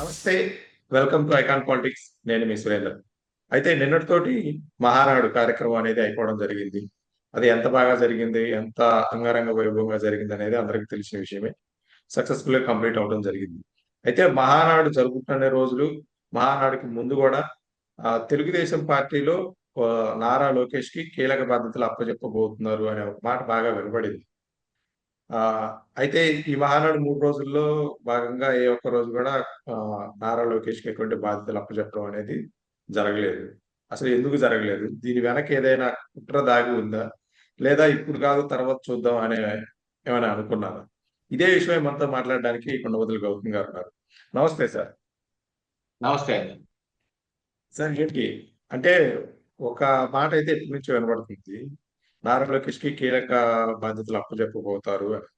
నమస్తే. Welcome to icon politics. నేను మీ సురేందర్. అయితే నిన్నటితోటి మహానాడు కార్యక్రమం అనేది అయిపోవడం జరిగింది. అది ఎంత బాగా జరిగింది, ఎంత అంగరంగ వైభవంగా జరిగింది అనేది అందరికీ తెలిసిన విషయమే. సక్సెస్ఫుల్ గా కంప్లీట్ అవ్వడం జరిగింది. అయితే మహానాడు జరుగుతున్న రోజులు, మహానాడుకి ముందు కూడా తెలుగుదేశం పార్టీలో నారా లోకేష్ కి కీలక బాధ్యతలు అప్పచెప్పబోతున్నారు అనే ఒక మాట బాగా వినబడింది. ఆ అయితే ఈ మహానాడు 3 రోజుల్లో భాగంగా ఏ ఒక్క రోజు కూడా నారా లోకేష్‌కి ఎటువంటి బాధ్యతలు అప్పచెప్పడం అనేది జరగలేదు. అసలు ఎందుకు జరగలేదు? దీని వెనక ఏదైనా కుట్ర దాగి ఉందా? లేదా ఇప్పుడు కాదు తర్వాత చూద్దాం అనే ఏమైనా అనుకున్నారా? ఇదే విషయమై మనతో మాట్లాడడానికి కొండవదల గౌతమ్ గారు ఉన్నారు. నమస్తే సార్. నమస్తే అండి. సార్ ఏంటి అంటే ఒక మాట అయితే ఎప్పటి నుంచో వినబడుతుంది. నారా లోకేష్‌కి కీలక బాధ్యతలు అప్పచెప్పబోతారు అని.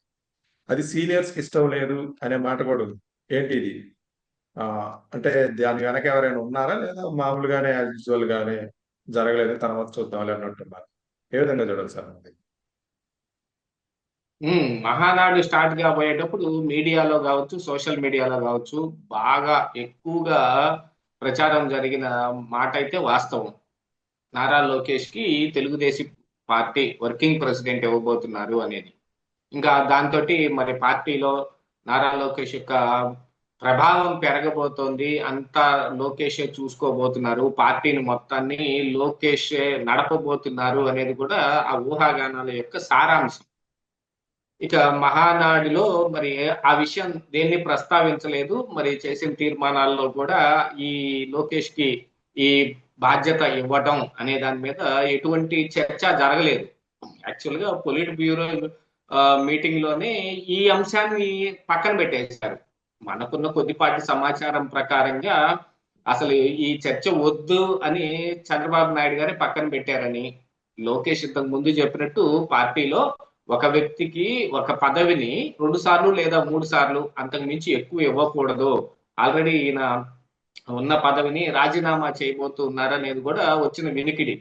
అది సీనియర్స్‌కి ఇష్టం లేదు అనే మాట కూడా ఉంది. ఏంటి ఇది? అంటే దాని వెనక ఎవరైనా ఉన్నారా? లేదా మామూలుగానే యాజ్ యూజువల్ గానే జరగలేదు తర్వాత చూద్దాంలే అన్నట్టున్నారా? ఏ విధంగా చూడాలి సార్ అది? మహానాడు స్టార్ట్ కాబోయేటప్పుడు మీడియాలో కావచ్చు, సోషల్ మీడియాలో కావచ్చు, బాగా ఎక్కువగా ప్రచారం జరిగిన మాట అయితే వాస్తవం. నారా లోకేష్ కి తెలుగుదేశం పార్టీ వర్కింగ్ ప్రెసిడెంట్ ఇవ్వబోతున్నారు అనేది. ఇంకా దాంతో మరి పార్టీలో నారా లోకేష్ యొక్క ప్రభావం పెరగబోతోంది. అంతా లోకేషే చూసుకోబోతున్నారు. పార్టీని మొత్తాన్ని లోకేషే నడపబోతున్నారు అనేది కూడా ఆ ఊహాగానాల యొక్క సారాంశం. ఇక మహానాడిలో మరి ఆ విషయం దేన్ని ప్రస్తావించలేదు. మరి చేసిన తీర్మానాల్లో కూడా ఈ లోకేష్ కి ఈ బాధ్యత ఇవ్వటం అనే దాని మీద ఎటువంటి చర్చ జరగలేదు. యాక్చువల్ గా పొలిట్ బ్యూరో మీటింగ్ లోనే ఈ అంశాన్ని పక్కన పెట్టేశారు. మనకున్న కొద్దిపాటి సమాచారం ప్రకారంగా అసలు ఈ చర్చ వద్దు అని చంద్రబాబు నాయుడు గారే పక్కన పెట్టారని, లోకేష్ ఇంతకు ముందు చెప్పినట్టు పార్టీలో ఒక వ్యక్తికి ఒక పదవిని 2 సార్లు లేదా 3 సార్లు అంతకు మించి ఎక్కువ ఇవ్వకూడదు. ఆల్రెడీ ఈయన ఉన్న పదవిని రాజీనామా చేయబోతున్నారనేది కూడా వచ్చిన వినికిడి.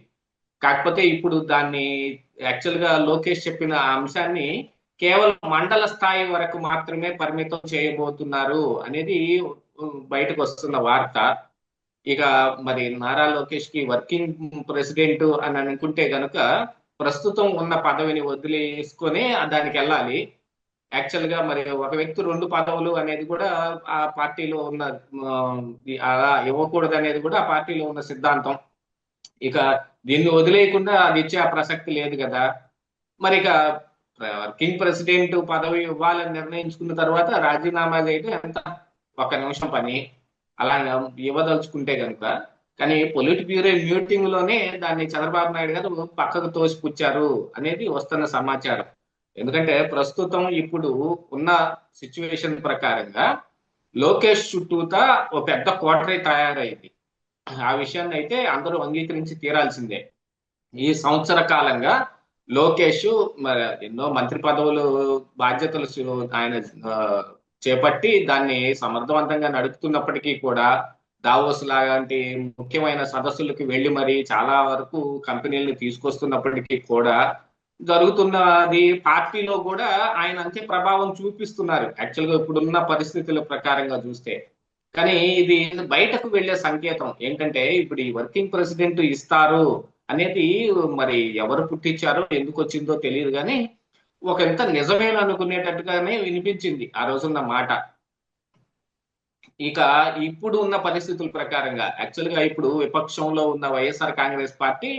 కాకపోతే ఇప్పుడు దాన్ని యాక్చువల్ గా లోకేష్ చెప్పిన ఆ అంశాన్ని కేవలం మండల స్థాయి వరకు మాత్రమే పరిమితం చేయబోతున్నారు అనేది బయటకు వస్తున్న వార్త. ఇక మరి నారా లోకేష్ కి వర్కింగ్ ప్రెసిడెంట్ అని అనుకుంటే గనుక ప్రస్తుతం ఉన్న పదవిని వదిలేసుకొని దానికి వెళ్ళాలి. యాక్చువల్ గా మరి ఒక వ్యక్తి 2 పదవులు అనేది కూడా ఆ పార్టీలో ఉన్న అలా ఇవ్వకూడదు అనేది కూడా ఆ పార్టీలో ఉన్న సిద్ధాంతం. ఇక దీన్ని వదిలేయకుండా అది ఇచ్చే ఆ ప్రసక్తి లేదు కదా. మరి ఇక వర్కింగ్ ప్రెసిడెంట్ పదవి ఇవ్వాలని నిర్ణయించుకున్న తర్వాత రాజీనామా చేయడం ఎంత ఒక నిమిషం పని. అలా ఇవ్వదలుచుకుంటే కనుక. కానీ పొలిట్ బ్యూరో మీటింగ్ లోనే దాన్ని చంద్రబాబు నాయుడు గారు పక్కకు తోసిపుచ్చారు అనేది వస్తున్న సమాచారం. ఎందుకంటే ప్రస్తుతం ఇప్పుడు ఉన్న సిచ్యువేషన్ ప్రకారంగా లోకేష్ చుట్టూతా ఓ పెద్ద కోటరీ తయారైంది. ఆ విషయాన్ని అయితే అందరూ అంగీకరించి తీరాల్సిందే. ఈ సంవత్సర కాలంగా లోకేష్ మరి ఎన్నో మంత్రి పదవులు బాధ్యతలు ఆయన ఆ, చేపట్టి దాన్ని సమర్థవంతంగా నడుపుతున్నప్పటికీ కూడా దావోస్ లాంటి ముఖ్యమైన సదస్సులకు వెళ్లి మరి చాలా వరకు కంపెనీలను తీసుకొస్తున్నప్పటికీ కూడా జరుగుతున్నది పార్టీలో కూడా ఆయన అంతే ప్రభావం చూపిస్తున్నారు. యాక్చువల్ గా ఇప్పుడున్న పరిస్థితుల ప్రకారంగా చూస్తే. కానీ ఇది బయటకు వెళ్లే సంకేతం ఏంటంటే ఇప్పుడు ఈ వర్కింగ్ ప్రెసిడెంట్ ఇస్తారు అనేది మరి ఎవరు పుట్టించారో ఎందుకు వచ్చిందో తెలియదు కానీ ఒక ఇంత నిజమేన అనుకునేటట్టుగానే వినిపించింది ఆ రోజున్న మాట. ఇక ఇప్పుడు ఉన్న పరిస్థితుల ప్రకారంగా యాక్చువల్ గా ఇప్పుడు విపక్షంలో ఉన్న YSR Congress party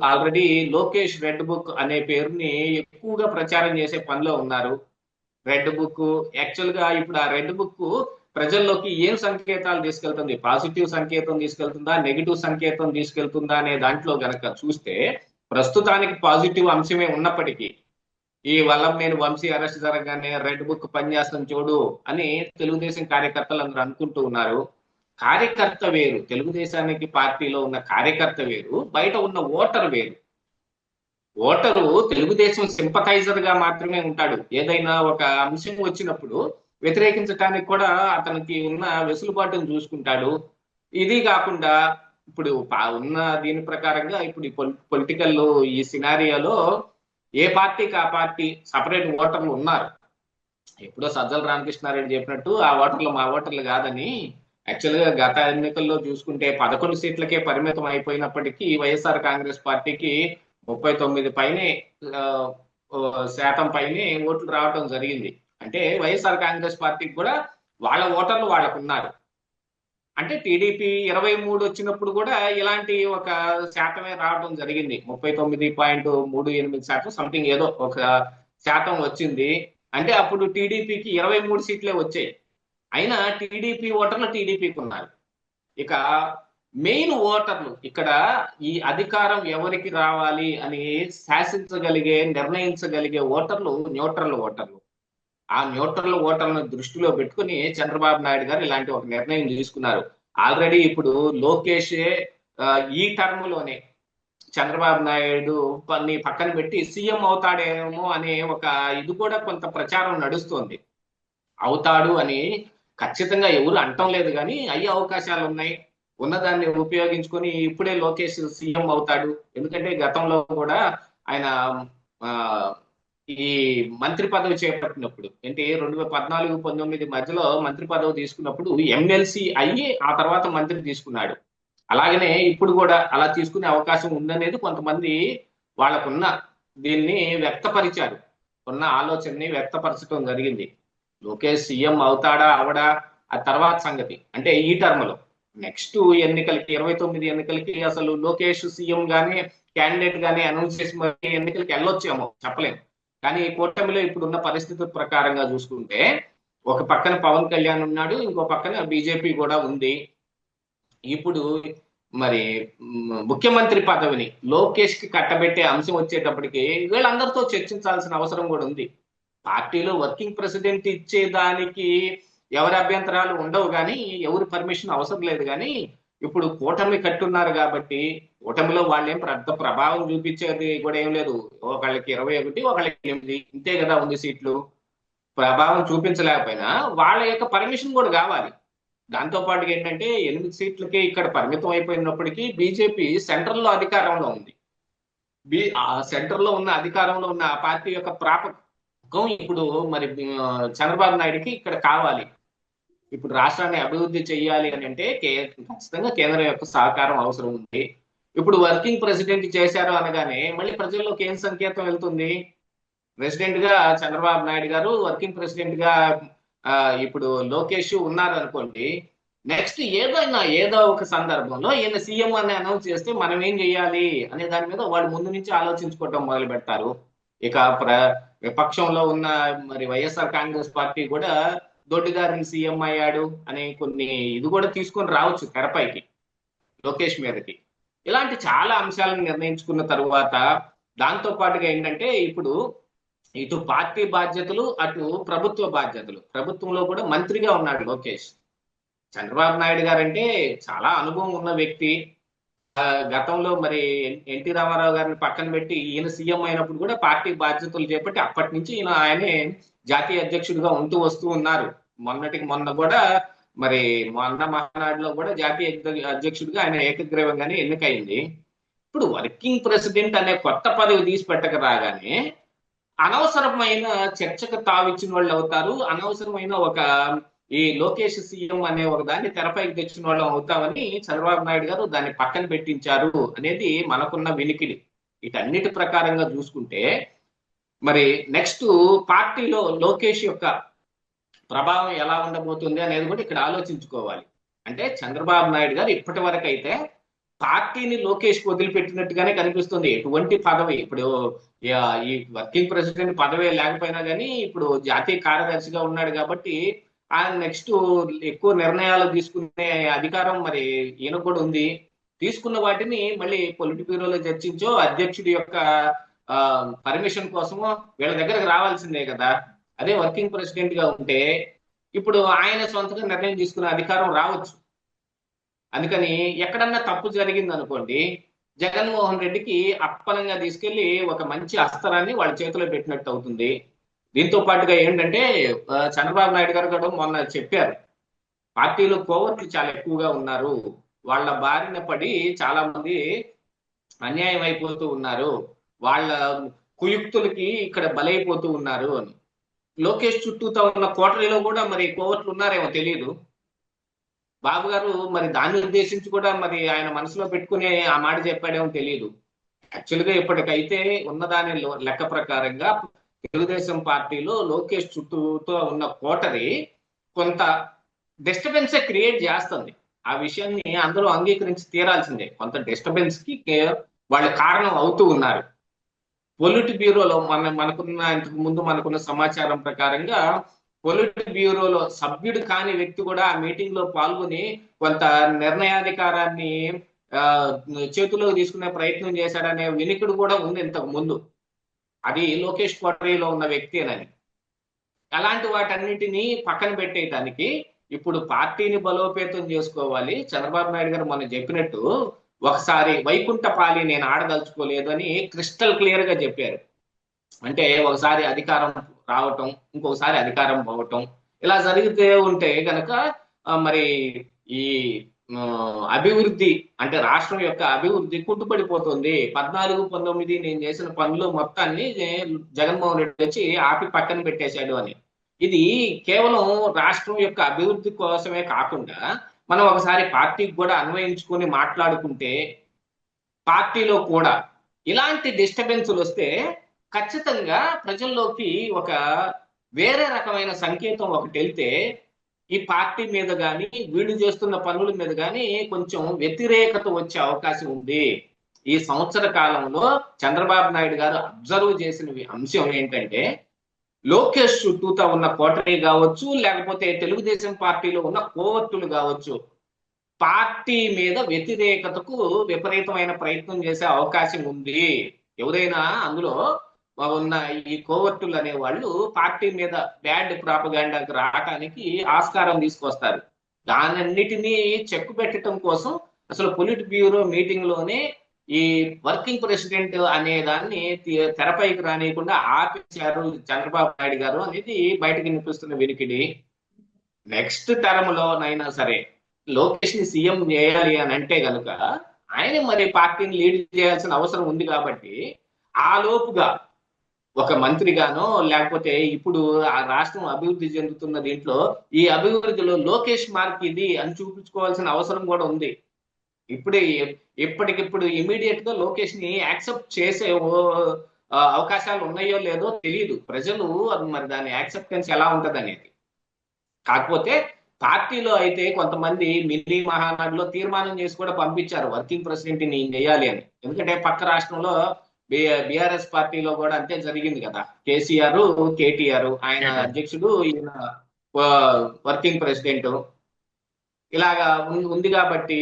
already Lokesh red book అనే పేరుని ఎక్కువగా ప్రచారం చేసే పనిలో ఉన్నారు. రెడ్ బుక్ యాక్చువల్ గా ఇప్పుడు ఆ రెడ్ బుక్ ప్రజల్లోకి ఏం సంకేతాలు తీసుకెళ్తుంది, పాజిటివ్ సంకేతం తీసుకెళ్తుందా, నెగిటివ్ సంకేతం తీసుకెళ్తుందా అనే దాంట్లో గనక చూస్తే ప్రస్తుతానికి పాజిటివ్ అంశమే ఉన్నప్పటికీ ఈ వల్లంనేని వంశీ అరెస్ట్ జరగగానే రెడ్ బుక్ పనిచేస్తాం చూడు అని తెలుగుదేశం కార్యకర్తలు అందరూ అనుకుంటూ ఉన్నారు. కార్యకర్త వేరు, తెలుగుదేశానికి పార్టీలో ఉన్న కార్యకర్త వేరు, బయట ఉన్న ఓటర్ వేరు. ఓటరు తెలుగుదేశం సింపథైజర్ గా మాత్రమే ఉంటాడు. ఏదైనా ఒక అంశం వచ్చినప్పుడు వ్యతిరేకించడానికి కూడా అతనికి ఉన్న వెసులుబాటును చూసుకుంటాడు. ఇది కాకుండా ఇప్పుడు ఉన్న దీని ప్రకారంగా ఇప్పుడు ఈ పొలిటికల్ ఈ సినారియాలో ఏ పార్టీకి ఆ పార్టీ సపరేట్ ఓటర్లు ఉన్నారు. ఎప్పుడో సజ్జల రామకృష్ణారెడ్డి చెప్పినట్టు ఆ ఓటర్లు మా ఓటర్లు కాదని. యాక్చువల్ గా గత ఎన్నికల్లో చూసుకుంటే 11 సీట్లకే పరిమితం అయిపోయినప్పటికీ వైఎస్ఆర్ కాంగ్రెస్ పార్టీకి 39 పైనే ఆ, ఓ శాతం పైనే ఓట్లు రావటం జరిగింది. అంటే వైఎస్ఆర్ కాంగ్రెస్ పార్టీకి కూడా వాళ్ళ ఓటర్లు వాళ్ళకు ఉన్నారు. అంటే టీడీపీ 23 వచ్చినప్పుడు కూడా ఇలాంటి ఒక శాతమే రావడం జరిగింది. 39.38% సంథింగ్ ఏదో ఒక శాతం వచ్చింది. అంటే అప్పుడు టీడీపీకి 23 సీట్లే వచ్చాయి. అయినా టీడీపీ ఓటర్లు టీడీపీకి ఉన్నారు. ఇక మెయిన్ ఓటర్లు ఇక్కడ ఈ అధికారం ఎవరికి రావాలి అని శాసించగలిగే, నిర్ణయించగలిగే ఓటర్లు న్యూట్రల్ ఓటర్లు. ఆ న్యూట్రల్ ఓటర్లను దృష్టిలో పెట్టుకుని చంద్రబాబు నాయుడు గారు ఇలాంటి ఒక నిర్ణయం తీసుకున్నారు. ఆల్రెడీ ఇప్పుడు లోకేషే ఈ టర్మ్ లోనే చంద్రబాబు నాయుడు పని పక్కన పెట్టి సీఎం అవుతాడేమో అనే ఒక ఇది కూడా కొంత ప్రచారం నడుస్తోంది. అవుతాడు అని ఖచ్చితంగా ఎవరు అంటం లేదు, కానీ అయ్యే అవకాశాలు ఉన్నాయి. ఉన్నదాన్ని ఉపయోగించుకొని ఇప్పుడే లోకేష్ సీఎం అవుతాడు. ఎందుకంటే గతంలో కూడా ఆయన ఆ ఈ మంత్రి పదవి చేపట్టినప్పుడు ఏంటి 2014-19 మధ్యలో మంత్రి పదవి తీసుకున్నప్పుడు ఎమ్మెల్సీ అయ్యి ఆ తర్వాత మంత్రి తీసుకున్నాడు. అలాగనే ఇప్పుడు కూడా అలా తీసుకునే అవకాశం ఉందనేది కొంతమంది వాళ్ళకున్న దీన్ని వ్యక్తపరిచారు. ఉన్న ఆలోచనని వ్యక్తపరచడం జరిగింది. లోకేష్ సీఎం అవుతాడా అవడా ఆ తర్వాత సంగతి. అంటే ఈ టర్మ్ లో నెక్స్ట్ ఎన్నికలకి 29 ఎన్నికలకి అసలు లోకేష్ సీఎం గానీ క్యాండిడేట్ గానీ అనౌన్స్ చేసి మరి ఎన్నికలకి వెళ్ళొచ్చేమో చెప్పలేము. కానీ కూటమిలో ఇప్పుడున్న పరిస్థితుల ప్రకారంగా చూసుకుంటే ఒక పక్కన పవన్ కళ్యాణ్ ఉన్నాడు, ఇంకో పక్కన బీజేపీ కూడా ఉంది. ఇప్పుడు మరి ముఖ్యమంత్రి పదవిని లోకేష్ కి కట్టబెట్టే అంశం వచ్చేటప్పటికి వీళ్ళందరితో చర్చించాల్సిన అవసరం కూడా ఉంది. పార్టీలో వర్కింగ్ ప్రెసిడెంట్ ఇచ్చేదానికి ఎవరి అభ్యంతరాలు ఉండవు, కానీ ఎవరి పర్మిషన్ అవసరం లేదు. కానీ ఇప్పుడు కూటమి కట్టున్నారు కాబట్టి కూటమిలో వాళ్ళేం పెద్ద ప్రభావం చూపించేది కూడా ఏం లేదు. ఒకళ్ళకి 21, ఒకళ్ళకి 8 ఇంతే కదా ఉంది సీట్లు. ప్రభావం చూపించలేకపోయినా వాళ్ళ యొక్క పర్మిషన్ కూడా కావాలి. దాంతో పాటుగా ఏంటంటే 8 సీట్లకే ఇక్కడ పరిమితం అయిపోయినప్పటికీ బీజేపీ సెంట్రల్ లో అధికారంలో ఉంది. ఆ సెంటర్ లో ఉన్న అధికారంలో ఉన్న ఆ పార్టీ యొక్క ప్రాపకం ఇప్పుడు మరి చంద్రబాబు నాయుడుకి ఇక్కడ కావాలి. ఇప్పుడు రాష్ట్రాన్ని అభివృద్ధి చేయాలి అని అంటే ఖచ్చితంగా కేంద్రం యొక్క సహకారం అవసరం ఉంది. ఇప్పుడు వర్కింగ్ ప్రెసిడెంట్ చేశారు అనగానే మళ్ళీ ప్రజల్లోకి ఏం సంకేతం వెళ్తుంది? ప్రెసిడెంట్ గా చంద్రబాబు నాయుడు గారు, వర్కింగ్ ప్రెసిడెంట్ గా ఇప్పుడు లోకేష్ ఉన్నారు అనుకోండి. నెక్స్ట్ ఏదో ఒక సందర్భంలో ఈయన సీఎం అని అనౌన్స్ చేస్తే మనం ఏం చేయాలి అనే దాని మీద వాళ్ళు ముందు నుంచి ఆలోచించుకోవటం మొదలు పెడతారు. ఇక విపక్షంలో ఉన్న మరి వైఎస్ఆర్ కాంగ్రెస్ పార్టీ కూడా దొడ్డిదారిని సీఎం అయ్యాడు అనే కొన్ని ఇది కూడా తీసుకొని రావచ్చు తెరపైకి లోకేష్ మీదకి. ఇలాంటి చాలా అంశాలను నిర్ణయించుకున్న తరువాత దాంతో పాటుగా ఏంటంటే ఇప్పుడు ఇటు పార్టీ బాధ్యతలు, అటు ప్రభుత్వ బాధ్యతలు. ప్రభుత్వంలో కూడా మంత్రిగా ఉన్నాడు లోకేష్. చంద్రబాబు నాయుడు గారంటే చాలా అనుభవం ఉన్న వ్యక్తి. గతంలో మరి ఎన్టీ రామారావు గారిని పక్కన పెట్టి ఈయన సీఎం అయినప్పుడు కూడా పార్టీ బాధ్యతలు చేపట్టి అప్పటి నుంచి ఆయనే జాతీయ అధ్యక్షుడిగా ఉంటూ వస్తూ ఉన్నారు. మొన్నటికి మొన్న కూడా మరి మొన్న మహానాడులో కూడా జాతీయ అధ్యక్షుడిగా ఆయన ఏకగ్రీవంగానే ఎన్నికైంది. ఇప్పుడు వర్కింగ్ ప్రెసిడెంట్ అనే కొత్త పదవి తీసి పెట్టక రాగానే అనవసరమైన చర్చకు తావిచ్చిన వాళ్ళు అవుతారు. అనవసరమైన ఒక ఈ లోకేష్ సీఎం అనే ఒక దాన్ని తెరపైకి తెచ్చిన వాళ్ళం అవుతామని చంద్రబాబు నాయుడు గారు దాన్ని పక్కన పెట్టించారు అనేది మనకున్న వినికిడి. వీటన్నిటి ప్రకారంగా చూసుకుంటే మరి నెక్స్ట్ పార్టీలో లోకేష్ యొక్క ప్రభావం ఎలా ఉండబోతుంది అనేది కూడా ఇక్కడ ఆలోచించుకోవాలి. అంటే చంద్రబాబు నాయుడు గారు ఇప్పటి వరకు అయితే పార్టీని లోకేష్ కు వదిలిపెట్టినట్టుగానే కనిపిస్తుంది. ఎటువంటి పదవి ఇప్పుడు ఈ వర్కింగ్ ప్రెసిడెంట్ పదవి లేకపోయినా కానీ ఇప్పుడు జాతీయ కార్యదర్శిగా ఉన్నాడు కాబట్టి ఆయన నెక్స్ట్ ఎక్కువ నిర్ణయాలు తీసుకునే అధికారం మరి ఈయన కూడా ఉంది. తీసుకున్న వాటిని మళ్ళీ పొలిట్ బ్యూరోలో చర్చించో అధ్యక్షుడి యొక్క పర్మిషన్ కోసమో వీళ్ళ దగ్గరకు రావాల్సిందే కదా. అదే వర్కింగ్ ప్రెసిడెంట్ గా ఉంటే ఇప్పుడు ఆయన సొంతంగా నిర్ణయం తీసుకునే అధికారం రావచ్చు. అందుకని ఎక్కడన్నా తప్పు జరిగింది అనుకోండి, జగన్మోహన్ రెడ్డికి అప్పనంగా తీసుకెళ్లి ఒక మంచి అస్త్రాన్ని వాళ్ళ చేతిలో పెట్టినట్టు అవుతుంది. దీంతో పాటుగా ఏంటంటే చంద్రబాబు నాయుడు గారు కూడా మొన్న చెప్పారు, పార్టీలో కోవర్ట్లు చాలా ఎక్కువగా ఉన్నారు, వాళ్ళ బారిన పడి చాలా మంది అన్యాయం అయిపోతూ ఉన్నారు, వాళ్ళ కుయుక్తులకి ఇక్కడ బలైపోతూ ఉన్నారు అని. లోకేష్ చుట్టూతో ఉన్న కోటరీలో కూడా మరి కోవట్లు ఉన్నారేమో తెలియదు. బాబు గారు మరి దాన్ని ఉద్దేశించి కూడా మరి ఆయన మనసులో పెట్టుకునే ఆ మాట చెప్పాడేమో తెలియదు. యాక్చువల్గా ఇప్పటికైతే ఉన్నదాని లెక్క ప్రకారంగా తెలుగుదేశం పార్టీలో లోకేష్ చుట్టూతో ఉన్న కోటరీ కొంత డిస్టర్బెన్స్ క్రియేట్ చేస్తుంది. ఆ విషయాన్ని అందరూ అంగీకరించి తీరాల్సిందే. కొంత డిస్టర్బెన్స్ కి వాళ్ళు కారణం అవుతూ ఉన్నారు. పొలిట్ బ్యూరోలో మనకున్న ఇంతకు ముందు మనకున్న సమాచారం ప్రకారంగా పొలిట్ బ్యూరోలో సభ్యుడు కాని వ్యక్తి కూడా ఆ మీటింగ్ లో పాల్గొని కొంత నిర్ణయాధికారాన్ని ఆ చేతుల్లోకి తీసుకునే ప్రయత్నం చేశాడనే వినికిడి కూడా ఉంది ఇంతకు ముందు. అది లోకేష్ కోటరీలో ఉన్న వ్యక్తేనని. అలాంటి వాటన్నిటినీ పక్కన పెట్టేయడానికి ఇప్పుడు పార్టీని బలోపేతం చేసుకోవాలి. చంద్రబాబు నాయుడు గారు మొన్న చెప్పినట్టు ఒకసారి వైకుంఠపాలి నేను ఆడదలుచుకోలేదు అని క్రిస్టల్ క్లియర్ గా చెప్పారు. అంటే ఒకసారి అధికారం రావటం, ఇంకొకసారి అధికారం పోవటం, ఇలా జరిగితే ఉంటే గనక మరి ఈ అభివృద్ధి అంటే రాష్ట్రం యొక్క అభివృద్ధి కుంటుపడిపోతుంది. 14-19 నేను చేసిన పనులు మొత్తాన్ని జగన్మోహన్ రెడ్డి వచ్చి ఆపి పక్కన పెట్టేశాడు అని. ఇది కేవలం రాష్ట్రం యొక్క అభివృద్ధి కోసమే కాకుండా మనం ఒకసారి పార్టీకి కూడా అన్వయించుకొని మాట్లాడుకుంటే పార్టీలో కూడా ఇలాంటి డిస్టర్బెన్స్లు వస్తే ఖచ్చితంగా ప్రజల్లోకి ఒక వేరే రకమైన సంకేతం ఒకటి వెళ్తే ఈ పార్టీ మీద కానీ వీళ్ళు చేస్తున్న పనుల మీద కానీ కొంచెం వ్యతిరేకత వచ్చే అవకాశం ఉంది. ఈ సంవత్సర కాలంలో చంద్రబాబు నాయుడు గారు అబ్జర్వ్ చేసిన అంశం ఏంటంటే లోకేష్ చుట్టూతా ఉన్న కోటరీ కావచ్చు, లేకపోతే తెలుగుదేశం పార్టీలో ఉన్న కోవర్టులు కావచ్చు, పార్టీ మీద వ్యతిరేకతకు విపరీతమైన ప్రయత్నం చేసే అవకాశం ఉంది. ఎవరైనా అందులో ఉన్న ఈ కోవర్టులు అనే వాళ్ళు పార్టీ మీద బ్యాడ్ ప్రాపగాండాకి రావడానికి ఆస్కారం తీసుకొస్తారు. దానన్నిటినీ చెక్కు పెట్టడం కోసం అసలు పొలిట్ బ్యూరో మీటింగ్ లోనే ఈ వర్కింగ్ ప్రెసిడెంట్ అనే దాన్ని తెరపైకి రానియకుండా ఆపేశారు చంద్రబాబు నాయుడు గారు అనేది బయటకు వినిపిస్తున్న వినికిడి. నెక్స్ట్ టర్మ్ లోనైనా సరే లోకేష్ ని సీఎం చేయాలి అని అంటే గనుక ఆయన మరి పార్టీని లీడ్ చేయాల్సిన అవసరం ఉంది. కాబట్టి ఆ లోపుగా ఒక మంత్రిగానో లేకపోతే ఇప్పుడు ఆ రాష్ట్రం అభివృద్ధి చెందుతున్న దీంట్లో ఈ అభివృద్ధిలో లోకేష్ మార్క్ ఇది అని చూపించుకోవాల్సిన అవసరం కూడా ఉంది. ఇప్పుడే ఇప్పటికిప్పుడు ఇమీడియట్ గా లోకేష్ ని యాక్సెప్ట్ చేసే అవకాశాలు ఉన్నాయో లేదో తెలియదు. ప్రజలు మరి దాని యాక్సెప్టెన్స్ ఎలా ఉంటది అనేది. కాకపోతే పార్టీలో అయితే కొంతమంది మినీ మహానాడులో తీర్మానం చేసి కూడా పంపించారు వర్కింగ్ ప్రెసిడెంట్ ని చేయాలి అని. ఎందుకంటే పక్క రాష్ట్రంలో బిఆర్ఎస్ పార్టీలో కూడా అంతే జరిగింది కదా. కేసీఆర్, కేటీఆర్, ఆయన అధ్యక్షుడు, ఈయన వర్కింగ్ ప్రెసిడెంట్, ఇలాగా ఉంది కాబట్టి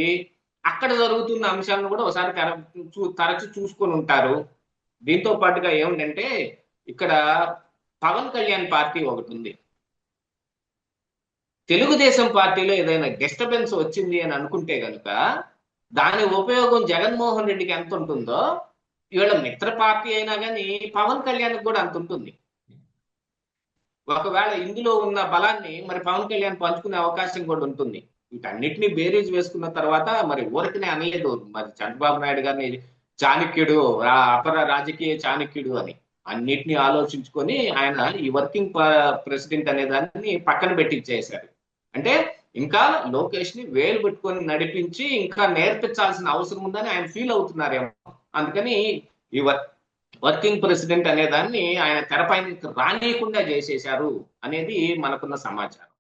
అక్కడ జరుగుతున్న అంశాలను కూడా ఒకసారి తరచు చూసుకొని ఉంటారు. దీంతో పాటుగా ఏమిటంటే ఇక్కడ పవన్ కళ్యాణ్ పార్టీ ఒకటి ఉంది. తెలుగుదేశం పార్టీలో ఏదైనా డిస్టర్బెన్స్ వచ్చింది అని అనుకుంటే కనుక దాని ఉపయోగం జగన్మోహన్ రెడ్డికి ఎంత ఉంటుందో ఇవాళ మిత్ర పార్టీ అయినా కానీ పవన్ కళ్యాణ్ కూడా అంత ఉంటుంది. ఒకవేళ ఇందులో ఉన్న బలాన్ని మరి పవన్ కళ్యాణ్ పంచుకునే అవకాశం కూడా ఉంటుంది. వీటన్నిటిని బేరీజ్ వేసుకున్న తర్వాత మరి ఊరికనే అనలేదు మరి చంద్రబాబు నాయుడు గారిని చాణక్యుడు, అపర రాజకీయ చాణక్యుడు అని. అన్నిటినీ ఆలోచించుకొని ఆయన ఈ వర్కింగ్ ప్రెసిడెంట్ అనే దాన్ని పక్కన పెట్టించేశారు. అంటే ఇంకా లోకేష్ ని వేలు పెట్టుకొని నడిపించి ఇంకా నేర్పించాల్సిన అవసరం ఉందని ఆయన ఫీల్ అవుతున్నారేమో. అందుకని ఈ వర్కింగ్ ప్రెసిడెంట్ అనే దాన్ని ఆయన తెరపైన రానియకుండా చేసేశారు అనేది మనకున్న సమాచారం.